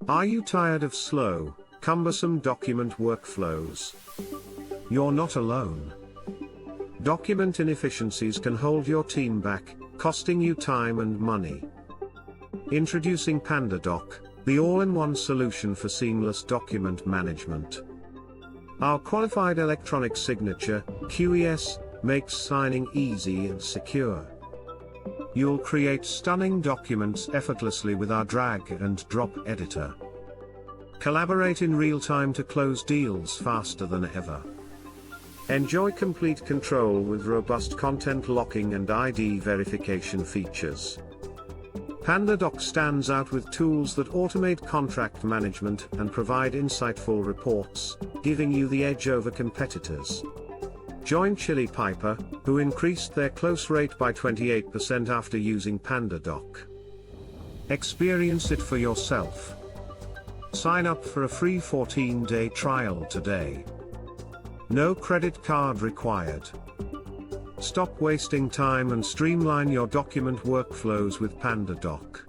Are you tired of slow, cumbersome document workflows? You're not alone. Document inefficiencies can hold your team back, costing you time and money. Introducing PandaDoc, the all-in-one solution for seamless document management. Our qualified electronic signature, QES, makes signing easy and secure. You'll create stunning documents effortlessly with our drag-and-drop editor. Collaborate in real time to close deals faster than ever. Enjoy complete control with robust content locking and ID verification features. PandaDoc stands out with tools that automate contract management and provide insightful reports, giving you the edge over competitors. Join Chili Piper, who increased their close rate by 28% after using PandaDoc. Experience it for yourself. Sign up for a free 14-day trial today. No credit card required. Stop wasting time and streamline your document workflows with PandaDoc.